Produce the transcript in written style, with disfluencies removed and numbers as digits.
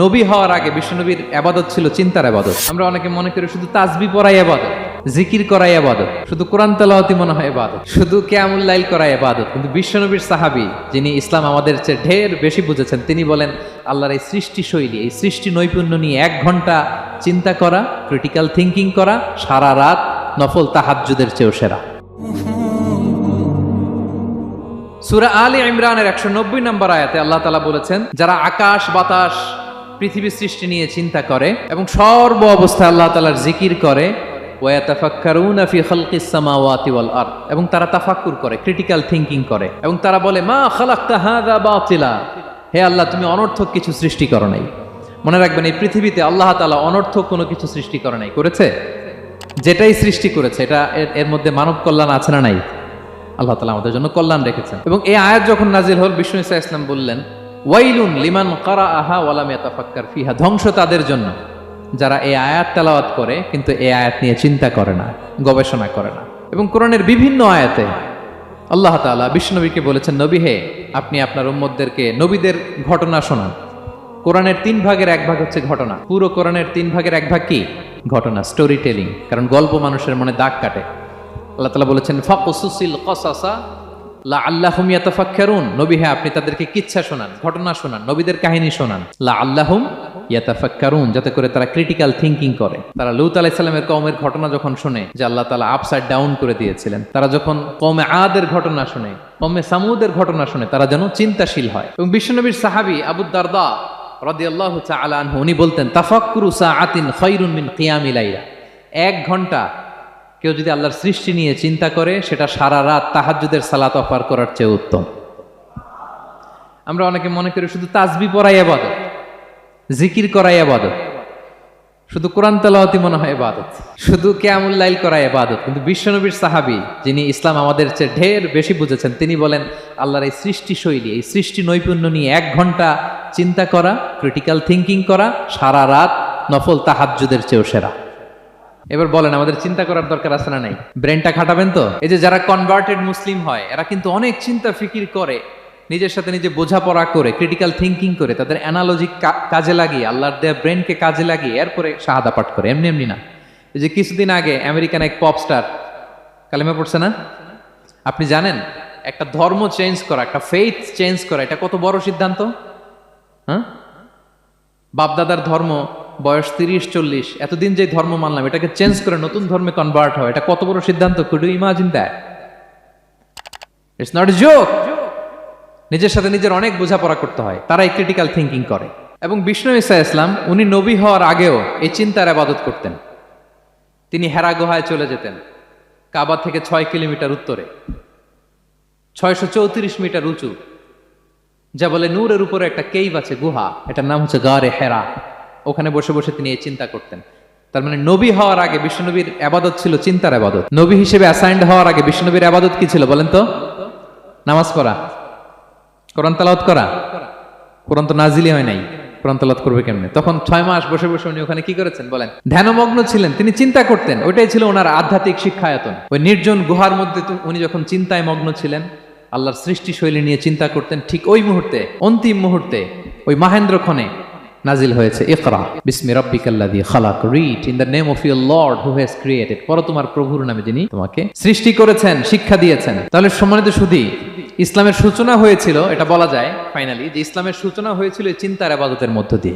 নবী হওয়ার আগে বিশ্বনবীর ইবাদত ছিল চিন্তার ইবাদত। আমরা অনেকে মনে করি শুধু তাসবিহ পড়াই ইবাদত, জিকির করাই ইবাদত, শুধু কোরআন তেলাওয়াতি মনে হয় ইবাদত, শুধু কিয়ামুল লাইল করাই ইবাদত। কিন্তু বিশ্বনবীর সাহাবী, যিনি ইসলাম আমাদের চেয়ে ঢের বেশি বুঝেছেন, তিনি বলেন আল্লাহর এই সৃষ্টি শৈলী, এই সৃষ্টি নৈপুণ্য নিয়ে 1 ঘন্টা চিন্তা করা, ক্রিটিক্যাল থিঙ্কিং করা, সারা রাত নফল তাহাজ্জুদের চেয়েও সেরা। সূরা আলে ইমরানের 190 নম্বর আয়াতে আল্লাহ তাআলা বলেছেন, যারা আকাশ বাতাস পৃথিবীর সৃষ্টি নিয়ে চিন্তা করে এবং সর্ব অবস্থায় আল্লাহ তাআলার জিকির করে, ওয়া ইয়াতাফাক্কারুনা ফি খালকিস সামাওয়াতি ওয়াল আরদ, এবং তারা তাফাক্কুর করে, ক্রিটিক্যাল থিঙ্কিং করে, এবং তারা বলে মা খালাকতা হাযা বাতিলা, হে আল্লাহ তুমি অনর্থক কিছু সৃষ্টি করো নাই। মনে রাখবেন, এই পৃথিবীতে আল্লাহ তাআলা অনর্থক কোনো কিছু সৃষ্টি করে নাই, করেছে? যেটাই সৃষ্টি করেছে এটা এর মধ্যে মানব কল্যাণ আছে না নাই? আল্লাহ তাআলা আমাদের জন্য কল্যাণ রেখেছেন। এবং এই আয়াত যখন নাজিল হল, বিষ্ণু ঈসা ইসলাম বললেন, ওয়াইলুন লিমান কারাআহা ওয়া লাম ইয়াতাফাক্কার ফিহা, ধ্বংস তাদের জন্য যারা এই আয়াত তেলাওয়াত করে কিন্তু এই আয়াত নিয়ে চিন্তা করে না, গবেষণা করে না। এবং কোরআনের বিভিন্ন আয়াতে আল্লাহ তাআলা বিষ্ণুনবীকে বলেছেন, নবী হে, আপনি আপনার উম্মতদেরকে নবীদের ঘটনা শোনান। কোরআনের 3 ভাগের 1 ভাগ হচ্ছে ঘটনা। পুরো কোরআনের 3 ভাগের 1 ভাগ কি? ঘটনা, স্টোরি টেলিং। কারণ গল্প মানুষের মনে দাগ কাটে। আল্লাহ তাআলা বলেছেন, ফাকসুসিল কসাসা লাআল্লাহুম ইয়াতাফাক্কারুন, নবী হে আপনি তাদেরকে কিচ্ছা শোনান, ঘটনা শোনান, নবীদের কাহিনী শোনান, লাআল্লাহুম ইয়াতাফাক্কারুন, যাতে করে তারা ক্রিটিক্যাল থিঙ্কিং করে। তারা লূত আলাইহিস সালামের কওমের ঘটনা যখন শুনে যে আল্লাহ তাআলা আপসাইড ডাউন করে দিয়েছিলেন, তারা যখন কওমে আদের ঘটনা শুনে, কওমে সামুদের ঘটনা শুনে, তারা যেন চিন্তাশীল হয়। এবং বিশ্বনবীর সাহাবী আবু দারদা রাদিয়াল্লাহু তাআলা আনহু, উনি বলতেন, তাফাক্কুরু সাআতিন খায়রুন মিন কিয়ামি লাইলা, 1 ঘন্টা কেউ যদি আল্লাহর সৃষ্টি নিয়ে চিন্তা করে, সেটা সারা রাত তাহাজ্জুদের সালাত অফার করার চেয়ে উত্তম। আমরা অনেকে মনে করি শুধু তাসবিহ পড়াই ইবাদত, জিকির করাই ইবাদত, শুধু কোরআন তেলাওয়াতি মনে হয় ইবাদত, শুধু কিয়ামুল লাইল করাই ইবাদত। কিন্তু বিশ্বনবীর সাহাবী, যিনি ইসলাম আমাদের চেয়ে ঢের বেশি বুঝেছেন, তিনি বলেন আল্লাহর এই সৃষ্টি শৈলী, এই সৃষ্টি নৈপুণ্য নিয়ে 1 ঘন্টা চিন্তা করা, ক্রিটিক্যাল থিঙ্কিং করা, সারা রাত নফল তাহাজ্জুদের চেয়েও সেরা। এবার বলেন, আমাদের চিন্তা করার দরকার আছে না নাই? ব্রেনটা খাটাবেন তো? এই যে যারা কনভার্টেড মুসলিম হয়, এরা কিন্তু অনেক চিন্তা ফিকির করে, নিজের সাথে নিজে বোঝাপড়া করে, ক্রিটিক্যাল থিঙ্কিং করে, তাদের অ্যানালজি কাজে লাগিয়ে, আল্লাহর দেয়া ব্রেনকে কাজে লাগিয়ে এরপরে শাহাদা পাঠ করে, এমনি এমনি না। এই যে কিছুদিন আগে আমেরিকান এক পপ স্টার কালেমা পড়ছে না? আপনি জানেন একটা ধর্ম চেঞ্জ করা, একটা ফেইথ চেঞ্জ করা, এটা কত বড় সিদ্ধান্ত? হ্যাঁ, বাপদাদার ধর্ম, বয়স 30-40, এতদিন যে ধর্ম মানলাম, এটাকে চেঞ্জ করে নতুন ধর্মে কনভার্ট হয়, এটা কত বড় সিদ্ধান্ত? Could you imagine that? It's not a joke. নিজের সাথে নিজের অনেক বোঝাপড়া করতে হয়, তারাই ক্রিটিক্যাল থিঙ্কিং করে। এবং বিষ্ণু ঈসা ইসলাম, উনি নবী হওয়ার আগেও এই চিন্তার ইবাদত করতেন। তিনি হেরা গুহায় চলে যেতেন, কাবা থেকে 6 কিলোমিটার উত্তরে, 634 মিটার উঁচু, যা বলে নূরের উপরে একটা কেইভ আছে, গুহা, এটার নাম হচ্ছে গারে হেরা। ওখানে বসে বসে তিনি এই চিন্তা করতেন। তার মানে নবী হওয়ার আগে বিশ্বনবীর ইবাদত ছিল চিন্তার ইবাদত। নবী হিসেবে অ্যাসাইন্ড হওয়ার আগে বিশ্বনবীর ইবাদত কি ছিল বলেন তো? নামাজ পড়া, কোরআন তেলাওয়াত করা। কোরআন তো নাজিলই হয় নাই, কোরআন তেলাওয়াত করবে কেমনে? তখন 6 মাস বসে বসে উনি ওখানে কি করেছেন বলেন? ধ্যানমগ্ন ছিলেন, তিনি চিন্তা করতেন। ওইটাই ছিল ওনার আধ্যাত্মিক শিক্ষায়তন। ওই নির্জন গুহার মধ্যে উনি যখন চিন্তায় মগ্ন ছিলেন, আল্লাহর সৃষ্টি শৈলী নিয়ে চিন্তা করতেন, ঠিক ওই মুহূর্তে, অন্তিম মুহূর্তে, ওই মাহেন্দ্রক্ষণে নাজিল হয়েছে ইকরা বিসমি রাব্বিকাল্লাযী খালাক, read in the name of your lord who has created, পড়ো তোমার প্রভুর নামে যিনি তোমাকে সৃষ্টি করেছেন, শিক্ষা দিয়েছেন। তাহলে সম্মানিত সুধী, ইসলামের সূচনা হয়েছিল, এটা বলা যায় ফাইনালি যে ইসলামের সূচনা হয়েছিল এই চিন্তার ইবাদতের মধ্য দিয়ে।